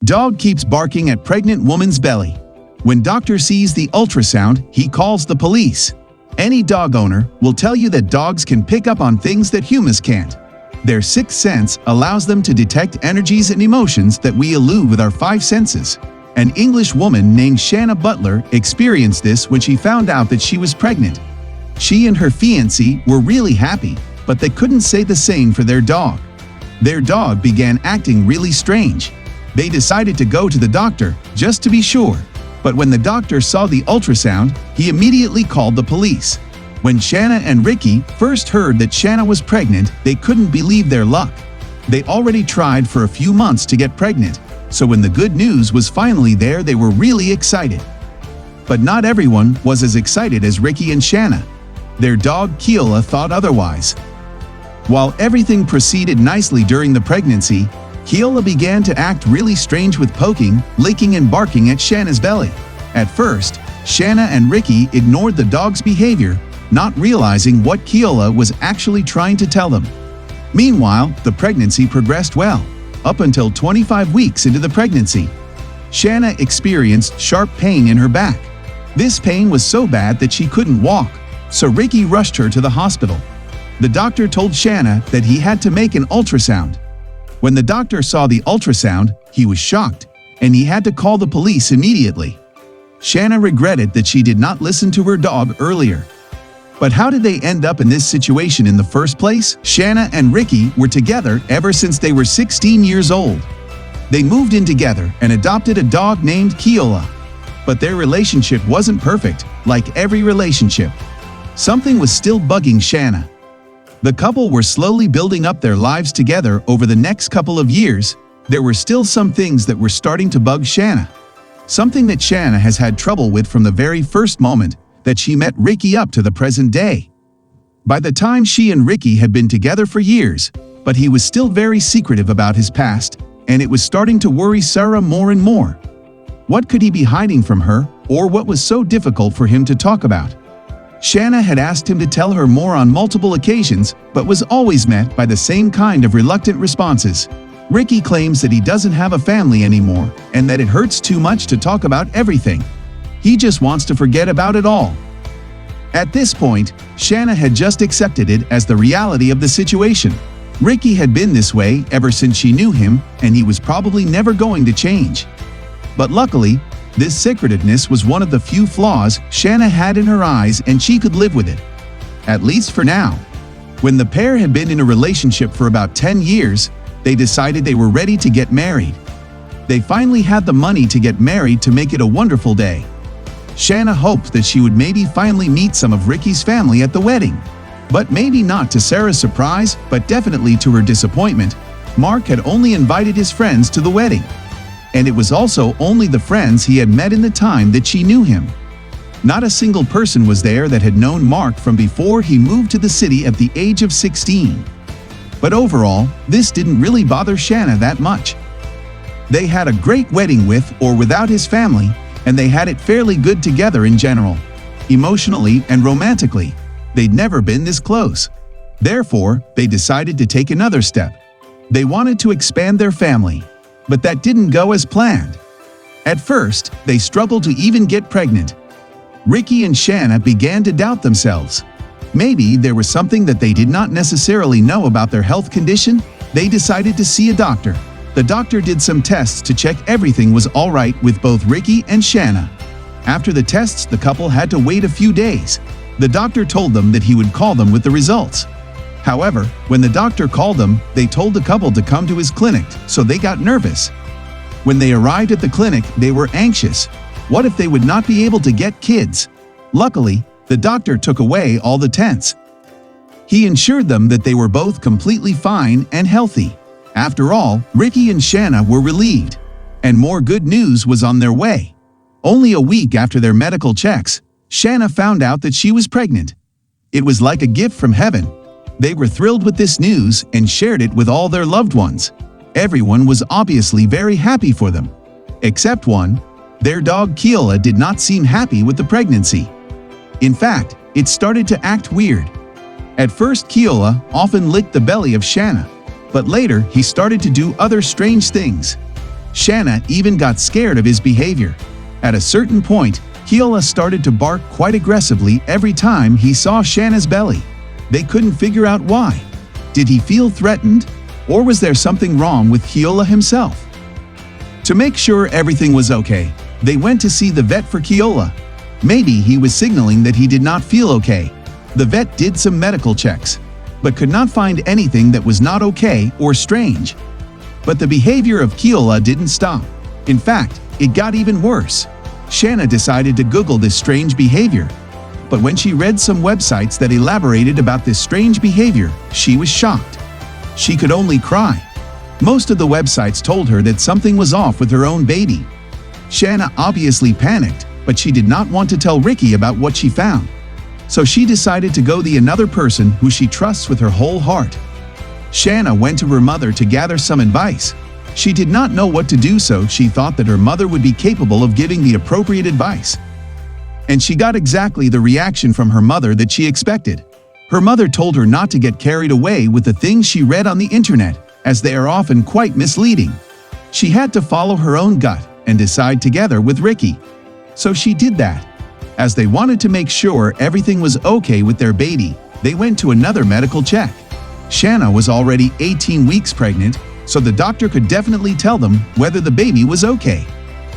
Dog keeps barking at pregnant woman's belly. When doctor sees the ultrasound, he calls the police. Any dog owner will tell you that dogs can pick up on things that humans can't. Their sixth sense allows them to detect energies and emotions that we elude with our five senses. An English woman named Shanna Butler experienced this when she found out that she was pregnant. She and her fiancé were really happy, but they couldn't say the same for their dog. Their dog began acting really strange. They decided to go to the doctor just to be sure. But when the doctor saw the ultrasound, he immediately called the police. When Shanna and Ricky first heard that Shanna was pregnant, they couldn't believe their luck. They already tried for a few months to get pregnant, so when the good news was finally there, they were really excited. But not everyone was as excited as Ricky and Shanna. Their dog Keola thought otherwise. While everything proceeded nicely during the pregnancy, Keola began to act really strange with poking, licking and barking at Shanna's belly. At first, Shanna and Ricky ignored the dog's behavior, not realizing what Keola was actually trying to tell them. Meanwhile, the pregnancy progressed well, up until 25 weeks into the pregnancy. Shanna experienced sharp pain in her back. This pain was so bad that she couldn't walk, so Ricky rushed her to the hospital. The doctor told Shanna that he had to make an ultrasound. When the doctor saw the ultrasound, he was shocked, and he had to call the police immediately. Shanna regretted that she did not listen to her dog earlier. But how did they end up in this situation in the first place? Shanna and Ricky were together ever since they were 16 years old. They moved in together and adopted a dog named Keola. But their relationship wasn't perfect, like every relationship. Something was still bugging Shanna. The couple were slowly building up their lives together over the next couple of years. There were still some things that were starting to bug Shanna. Something that Shanna has had trouble with from the very first moment that she met Ricky up to the present day. By the time she and Ricky had been together for years, but he was still very secretive about his past, and it was starting to worry Sarah more and more. What could he be hiding from her, or what was so difficult for him to talk about? Shanna had asked him to tell her more on multiple occasions, but was always met by the same kind of reluctant responses. Ricky claims that he doesn't have a family anymore, and that it hurts too much to talk about everything. He just wants to forget about it all. At this point, Shanna had just accepted it as the reality of the situation. Ricky had been this way ever since she knew him, and he was probably never going to change. But luckily, this secretiveness was one of the few flaws Shanna had in her eyes, and she could live with it. At least for now. When the pair had been in a relationship for about 10 years, they decided they were ready to get married. They finally had the money to get married to make it a wonderful day. Shanna hoped that she would maybe finally meet some of Ricky's family at the wedding. But maybe not to Sarah's surprise, but definitely to her disappointment, Mark had only invited his friends to the wedding. And it was also only the friends he had met in the time that she knew him. Not a single person was there that had known Mark from before he moved to the city at the age of 16. But overall, this didn't really bother Shanna that much. They had a great wedding with or without his family, and they had it fairly good together in general. Emotionally and romantically, they'd never been this close. Therefore, they decided to take another step. They wanted to expand their family, but that didn't go as planned. At first, they struggled to even get pregnant. Ricky and Shanna began to doubt themselves. Maybe there was something that they did not necessarily know about their health condition. They decided to see a doctor. The doctor did some tests to check everything was all right with both Ricky and Shanna. After the tests, the couple had to wait a few days. The doctor told them that he would call them with the results. However, when the doctor called them, they told the couple to come to his clinic, so they got nervous. When they arrived at the clinic, they were anxious. What if they would not be able to get kids? Luckily, the doctor took away all the tents. He ensured them that they were both completely fine and healthy. After all, Ricky and Shanna were relieved, and more good news was on their way. Only a week after their medical checks, Shanna found out that she was pregnant. It was like a gift from heaven. They were thrilled with this news and shared it with all their loved ones. Everyone was obviously very happy for them. Except one. Their dog Keola did not seem happy with the pregnancy. In fact, it started to act weird. At first, Keola often licked the belly of Shanna, but later he started to do other strange things. Shanna even got scared of his behavior. At a certain point, Keola started to bark quite aggressively every time he saw Shanna's belly. They couldn't figure out why. Did he feel threatened? Or was there something wrong with Keola himself? To make sure everything was okay, they went to see the vet for Keola. Maybe he was signaling that he did not feel okay. The vet did some medical checks, but could not find anything that was not okay or strange. But the behavior of Keola didn't stop. In fact, it got even worse. Shanna decided to Google this strange behavior. But when she read some websites that elaborated about this strange behavior, she was shocked. She could only cry. Most of the websites told her that something was off with her own baby. Shanna obviously panicked, but she did not want to tell Ricky about what she found. So she decided to go to another person who she trusts with her whole heart. Shanna went to her mother to gather some advice. She did not know what to do, so she thought that her mother would be capable of giving the appropriate advice. And she got exactly the reaction from her mother that she expected. Her mother told her not to get carried away with the things she read on the internet, as they are often quite misleading. She had to follow her own gut and decide together with Ricky. So she did that. As they wanted to make sure everything was okay with their baby, they went to another medical check. Shanna was already 18 weeks pregnant, so the doctor could definitely tell them whether the baby was okay.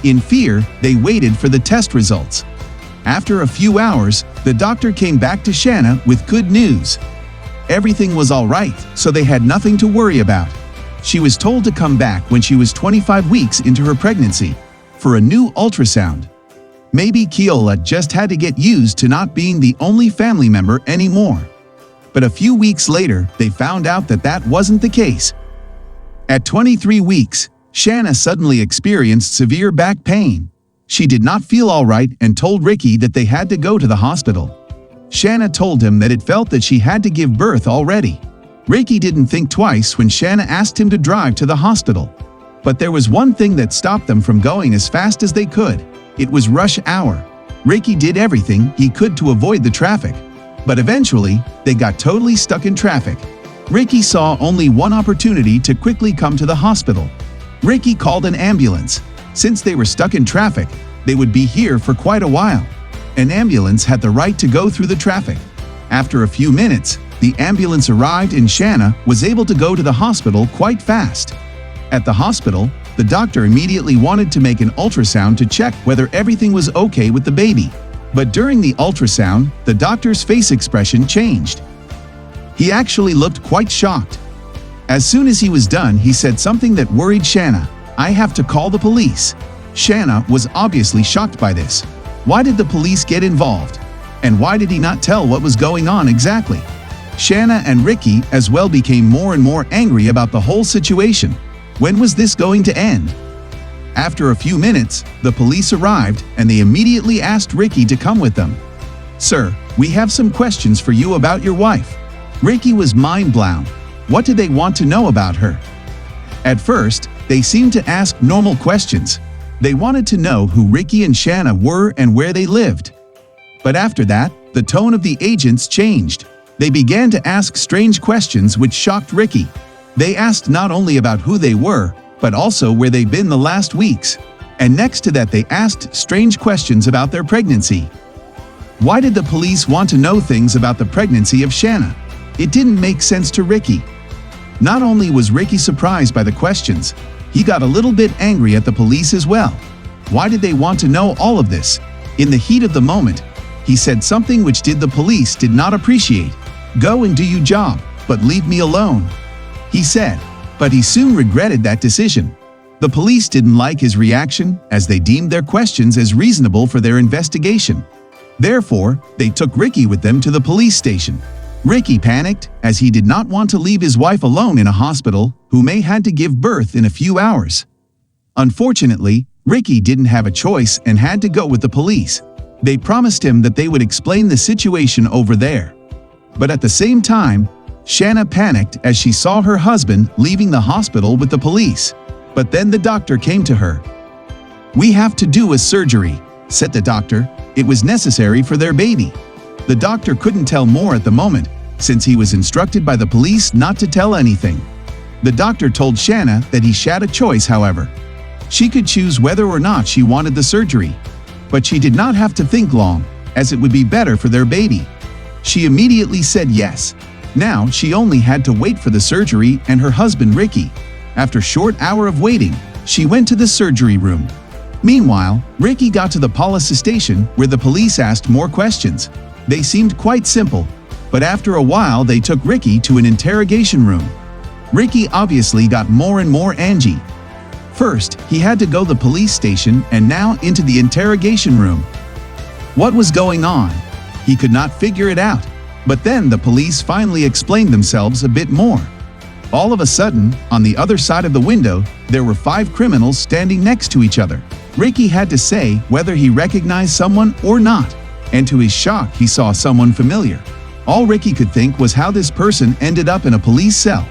In fear, they waited for the test results. After a few hours, the doctor came back to Shanna with good news. Everything was all right, so they had nothing to worry about. She was told to come back when she was 25 weeks into her pregnancy for a new ultrasound. Maybe Keola just had to get used to not being the only family member anymore. But a few weeks later, they found out that that wasn't the case. At 23 weeks, Shanna suddenly experienced severe back pain. She did not feel all right and told Ricky that they had to go to the hospital. Shanna told him that it felt that she had to give birth already. Ricky didn't think twice when Shanna asked him to drive to the hospital. But there was one thing that stopped them from going as fast as they could. It was rush hour. Ricky did everything he could to avoid the traffic. But eventually, they got totally stuck in traffic. Ricky saw only one opportunity to quickly come to the hospital. Ricky called an ambulance. Since they were stuck in traffic, they would be here for quite a while. An ambulance had the right to go through the traffic. After a few minutes, the ambulance arrived and Shanna was able to go to the hospital quite fast. At the hospital, the doctor immediately wanted to make an ultrasound to check whether everything was okay with the baby. But during the ultrasound, the doctor's face expression changed. He actually looked quite shocked. As soon as he was done, he said something that worried Shanna. "I have to call the police." Shanna was obviously shocked by this. Why did the police get involved? And why did he not tell what was going on exactly? Shanna and Ricky as well became more and more angry about the whole situation. When was this going to end? After a few minutes, the police arrived and they immediately asked Ricky to come with them. "Sir, we have some questions for you about your wife." Ricky was mind-blown. What did they want to know about her? At first, they seemed to ask normal questions. They wanted to know who Ricky and Shanna were and where they lived. But after that, the tone of the agents changed. They began to ask strange questions which shocked Ricky. They asked not only about who they were, but also where they'd been the last weeks. And next to that, they asked strange questions about their pregnancy. Why did the police want to know things about the pregnancy of Shanna? It didn't make sense to Ricky. Not only was Ricky surprised by the questions, he got a little bit angry at the police as well. Why did they want to know all of this? In the heat of the moment, he said something which the police did not appreciate. "Go and do your job, but leave me alone," he said. But he soon regretted that decision. The police didn't like his reaction, as they deemed their questions as reasonable for their investigation. Therefore, they took Ricky with them to the police station. Ricky panicked, as he did not want to leave his wife alone in a hospital, who may had to give birth in a few hours. Unfortunately, Ricky didn't have a choice and had to go with the police. They promised him that they would explain the situation over there. But at the same time, Shanna panicked as she saw her husband leaving the hospital with the police. But then the doctor came to her. "We have to do a surgery," said the doctor. It was necessary for their baby. The doctor couldn't tell more at the moment, since he was instructed by the police not to tell anything. The doctor told Shanna that he had a choice, however. She could choose whether or not she wanted the surgery. But she did not have to think long, as it would be better for their baby. She immediately said yes. Now she only had to wait for the surgery and her husband Ricky. After a short hour of waiting, she went to the surgery room. Meanwhile, Ricky got to the police station where the police asked more questions. They seemed quite simple, but after a while they took Ricky to an interrogation room. Ricky obviously got more and more angry. First, he had to go to the police station and now into the interrogation room. What was going on? He could not figure it out. But then the police finally explained themselves a bit more. All of a sudden, on the other side of the window, there were 5 criminals standing next to each other. Ricky had to say whether he recognized someone or not, and to his shock he saw someone familiar. All Ricky could think was how this person ended up in a police cell.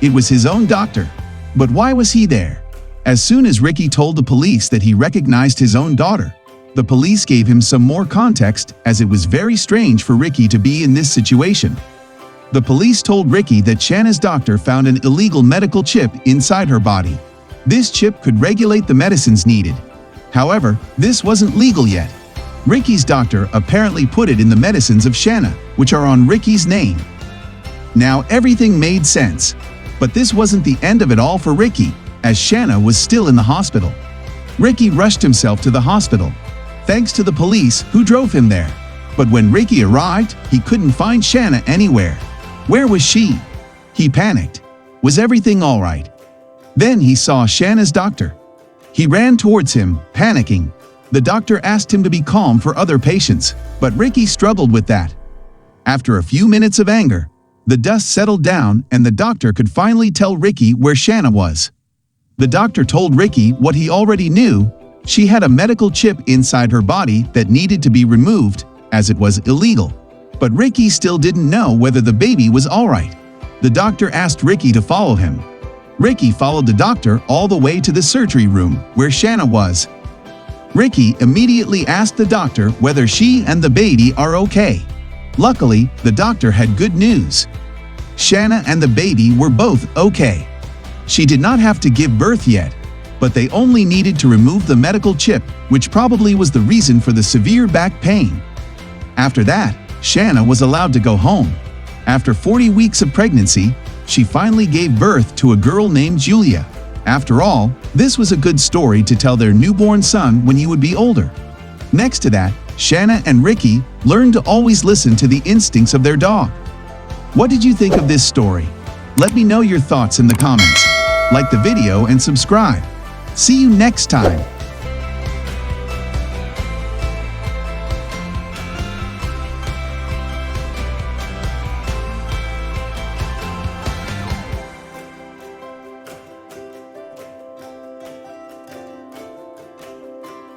It was his own doctor. But why was he there? As soon as Ricky told the police that he recognized his own daughter, the police gave him some more context, as it was very strange for Ricky to be in this situation. The police told Ricky that Shanna's doctor found an illegal medical chip inside her body. This chip could regulate the medicines needed. However, this wasn't legal yet. Ricky's doctor apparently put it in the medicines of Shanna, which are on Ricky's name. Now everything made sense. But this wasn't the end of it all for Ricky, as Shanna was still in the hospital. Ricky rushed himself to the hospital, thanks to the police who drove him there. But when Ricky arrived, he couldn't find Shanna anywhere. Where was she? He panicked. Was everything all right? Then he saw Shanna's doctor. He ran towards him, panicking. The doctor asked him to be calm for other patients, but Ricky struggled with that. After a few minutes of anger, the dust settled down and the doctor could finally tell Ricky where Shanna was. The doctor told Ricky what he already knew. She had a medical chip inside her body that needed to be removed, as it was illegal. But Ricky still didn't know whether the baby was alright. The doctor asked Ricky to follow him. Ricky followed the doctor all the way to the surgery room where Shanna was. Ricky immediately asked the doctor whether she and the baby are okay. Luckily, the doctor had good news. Shanna and the baby were both okay. She did not have to give birth yet, but they only needed to remove the medical chip, which probably was the reason for the severe back pain. After that, Shanna was allowed to go home. After 40 weeks of pregnancy, she finally gave birth to a girl named Julia. After all, this was a good story to tell their newborn son when he would be older. Next to that, Shanna and Ricky learned to always listen to the instincts of their dog. What did you think of this story? Let me know your thoughts in the comments. Like the video and subscribe. See you next time.